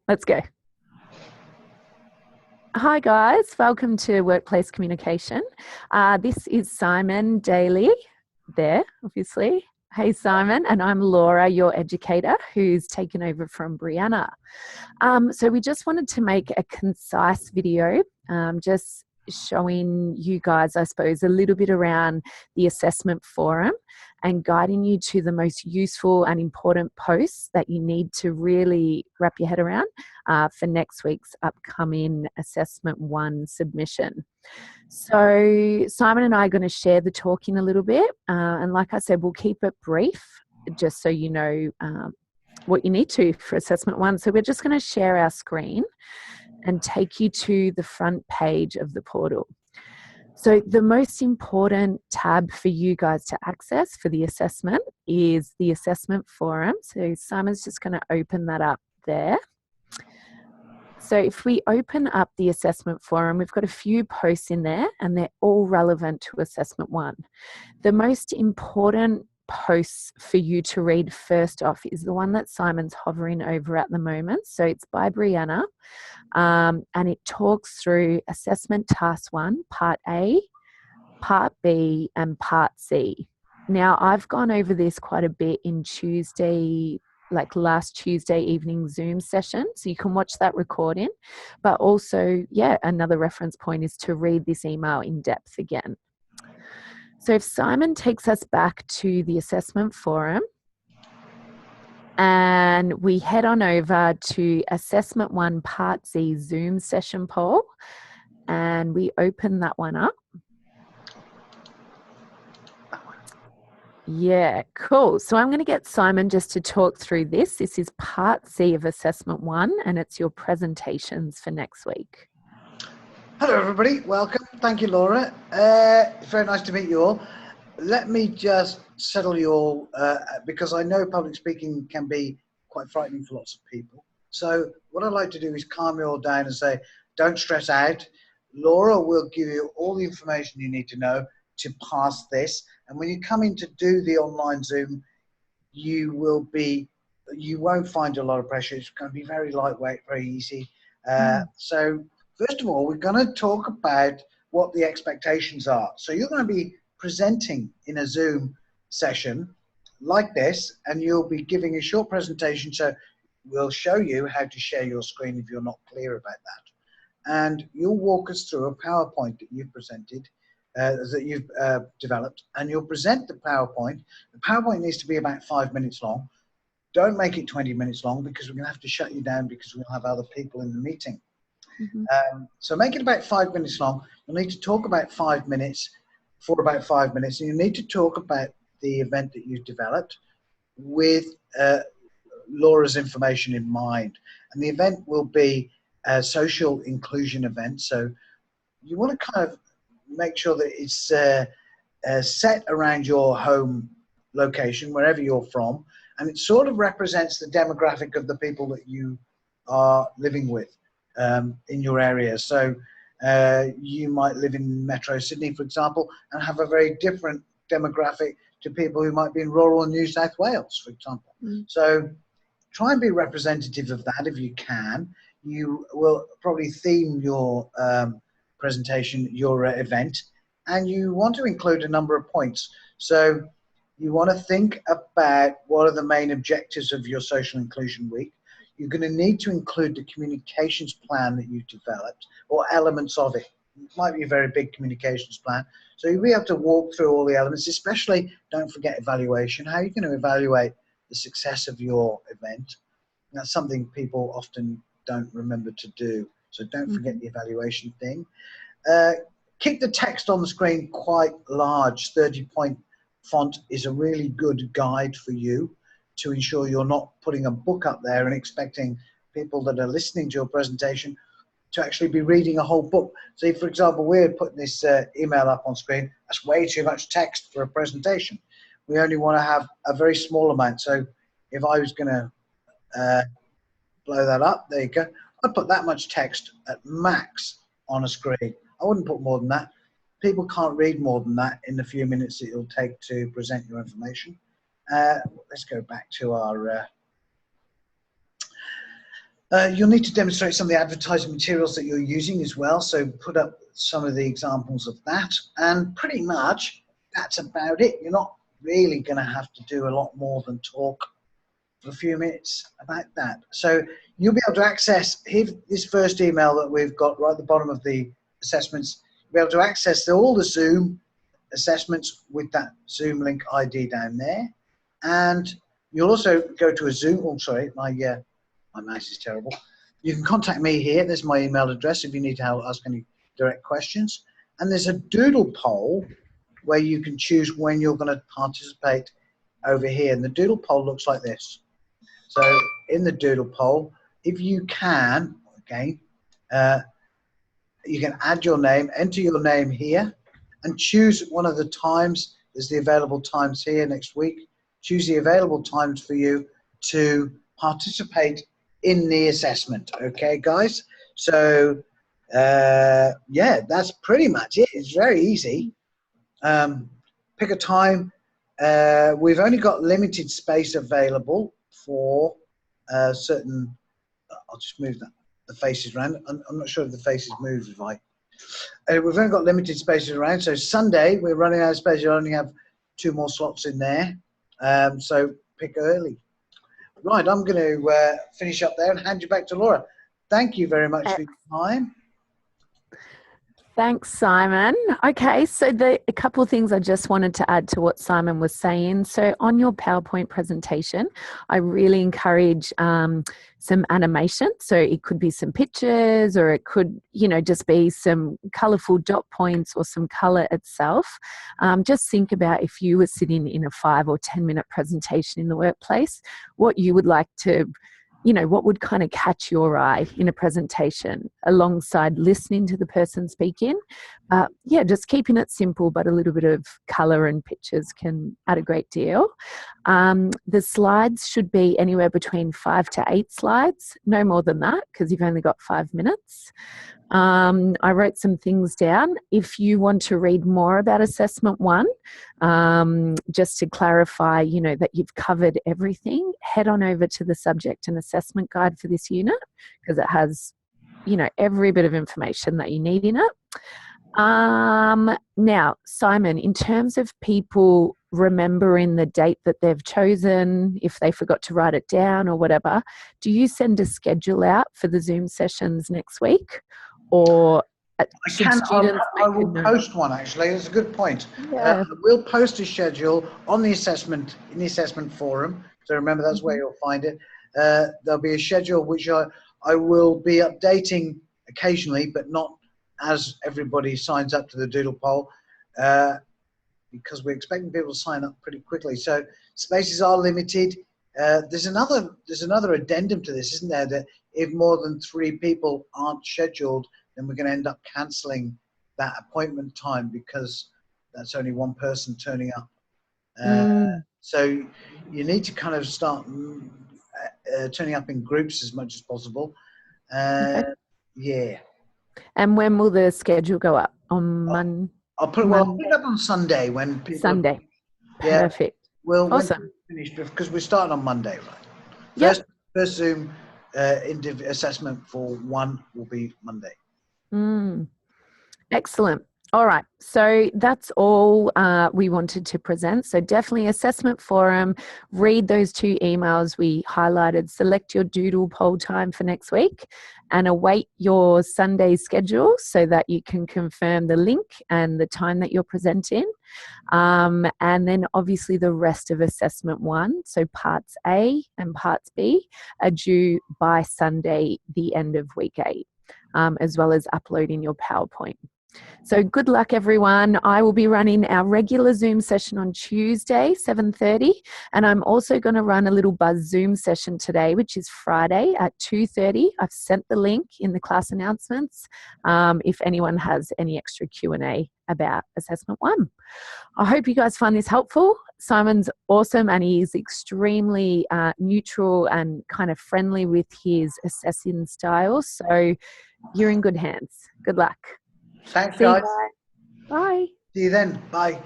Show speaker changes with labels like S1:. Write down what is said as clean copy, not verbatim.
S1: Let's go. Hi guys, welcome to Workplace Communication. This is S.Daly, there obviously. Hey Simon, and I'm Laura, your educator, who's taken over from Brianna. So we just wanted to make a concise video, just showing you guys, I suppose, a little bit around the assessment forum and guiding you to the most useful and important posts that you need to really wrap your head around for next week's upcoming Assessment 1 submission. So Simon and I are going to share the talking a little bit, and like I said, we'll keep it brief just so you know what you need to for Assessment 1. So we're just going to share our screen and take you to the front page of the portal. So the most important tab for you guys to access for the assessment is the assessment forum. So Simon's just going to open that up there. So if we open up the assessment forum, we've got a few posts in there and they're all relevant to Assessment 1. The most important posts for you to read first off is the one that Simon's hovering over at the moment. So it's by Brianna, and it talks through Assessment Task 1, Part A, Part B, and Part C. Now, I've gone over this quite a bit in last Tuesday evening Zoom session, so you can watch that recording. But also, another reference point is to read this email in depth again. So if Simon takes us back to the assessment forum and we head on over to Assessment 1 Part C Zoom session poll and we open that one up. Yeah, cool. So I'm going to get Simon just to talk through this. This is Part C of Assessment 1 and it's your presentations for next week.
S2: Hello everybody, welcome. Thank you, Laura. It's very nice to meet you all. Let me just settle you all, because I know public speaking can be quite frightening for lots of people. So what I'd like to do is calm you all down and say, don't stress out. Laura will give you all the information you need to know to pass this. And when you come in to do the online Zoom, you won't find a lot of pressure. It's going to be very lightweight, very easy. So first of all, we're going to talk about what the expectations are. So you're going to be presenting in a Zoom session like this, and you'll be giving a short presentation. So we'll show you how to share your screen if you're not clear about that. And you'll walk us through a PowerPoint that you've presented, that you've developed, and you'll present the PowerPoint. The PowerPoint needs to be about 5 minutes long. Don't make it 20 minutes long because we're going to have to shut you down because we'll have other people in the meeting. So make it about 5 minutes long. You'll need to talk about 5 minutes, for about 5 minutes, and you need to talk about the event that you've developed with Laura's information in mind. And the event will be a social inclusion event. So you want to kind of make sure that it's set around your home location, wherever you're from, and it sort of represents the demographic of the people that you are living with in your area. So you might live in Metro Sydney, for example, and have a very different demographic to people who might be in rural New South Wales, for example. So try and be representative of that if you can. You will probably theme your presentation, your event, and you want to include a number of points. So you want to think about what are the main objectives of your Social Inclusion Week. You're going to need to include the communications plan that you've developed or elements of it. It might be a very big communications plan. So you'll be able to walk through all the elements, especially don't forget evaluation. How are you going to evaluate the success of your event? And that's something people often don't remember to do. So don't forget the evaluation thing. Keep the text on the screen quite large. 30-point font is a really good guide for you to ensure you're not putting a book up there and expecting people that are listening to your presentation to actually be reading a whole book. So if, for example, we're putting this email up on screen, that's way too much text for a presentation. We only want to have a very small amount. So if I was going to blow that up, there you go. I'd put that much text at max on a screen. I wouldn't put more than that. People can't read more than that in the few minutes that it'll take to present your information. Let's go back to our You'll need to demonstrate some of the advertising materials that you're using as well. So put up some of the examples of that. And pretty much that's about it. You're not really going to have to do a lot more than talk for a few minutes about that. So you'll be able to access this first email that we've got right at the bottom of the assessments. You'll be able to access all the Zoom assessments with that Zoom link ID down there. And you'll also go to a Zoom, oh sorry, my mouse is terrible. You can contact me here. There's my email address if you need to ask any direct questions. And there's a doodle poll where you can choose when you're going to participate over here. And the doodle poll looks like this. So in the doodle poll, if you can, again, you can add your name, enter your name here, and choose one of the times. There's the available times here next week. Choose the available times for you to participate in the assessment. Okay, guys? So, yeah, that's pretty much it. It's very easy. Pick a time. We've only got limited space available for certain. I'll just move the faces around. I'm not sure if the faces move if I. We've only got limited spaces around. So Sunday we're running out of space. You only have 2 more slots in there. So pick early. Right, I'm going to finish up there and hand you back to Laura. Thank you very much for your time.
S1: Thanks, Simon. Okay, so a couple of things I just wanted to add to what Simon was saying. So on your PowerPoint presentation, I really encourage some animation. So it could be some pictures, or it could, just be some colourful dot points or some colour itself. Just think about if you were sitting in a 5 or 10 minute presentation in the workplace, what you would like to what would kind of catch your eye in a presentation alongside listening to the person speaking. Just keeping it simple, but a little bit of colour and pictures can add a great deal. The slides should be anywhere between 5 to 8 slides, no more than that, because you've only got 5 minutes. I wrote some things down. If you want to read more about assessment 1, just to clarify, that you've covered everything, head on over to the subject and assessment guide for this unit, because it has, every bit of information that you need in it. Now, Simon, in terms of people remembering the date that they've chosen, if they forgot to write it down or whatever, do you send a schedule out for the Zoom sessions next week? Or
S2: I will post one, actually. That's a good point.
S1: Yeah.
S2: We'll post a schedule on the assessment, in the assessment forum. So remember, that's where you'll find it. There'll be a schedule which I will be updating occasionally, but not as everybody signs up to the doodle poll, because we're expecting people to sign up pretty quickly. So spaces are limited. There's another addendum to this, isn't there? That if more than 3 people aren't scheduled, then we're going to end up cancelling that appointment time, because that's only 1 person turning up. So you need to kind of start turning up in groups as much as possible.
S1: Okay.
S2: Yeah.
S1: And when will the schedule go up? On Monday?
S2: I'll put it up on Sunday when people.
S1: Sunday. Perfect.
S2: Well,
S1: awesome.
S2: Finished, because we're starting on Monday, right? First Zoom assessment for 1 will be Monday.
S1: Excellent. All right. So that's all we wanted to present. So definitely assessment forum, read those 2 emails we highlighted, select your doodle poll time for next week, and await your Sunday schedule so that you can confirm the link and the time that you're presenting. And then obviously the rest of assessment 1, so parts A and parts B, are due by Sunday, the end of week 8, as well as uploading your PowerPoint. So good luck, everyone. I will be running our regular Zoom session on Tuesday, 7:30, and I'm also going to run a little Buzz Zoom session today, which is Friday at 2:30. I've sent the link in the class announcements if anyone has any extra Q&A about assessment 1. I hope you guys find this helpful. Simon's awesome, and he's extremely neutral and kind of friendly with his assessing style. So you're in good hands. Good luck.
S2: Thanks, guys.
S1: Bye.
S2: See you then. Bye.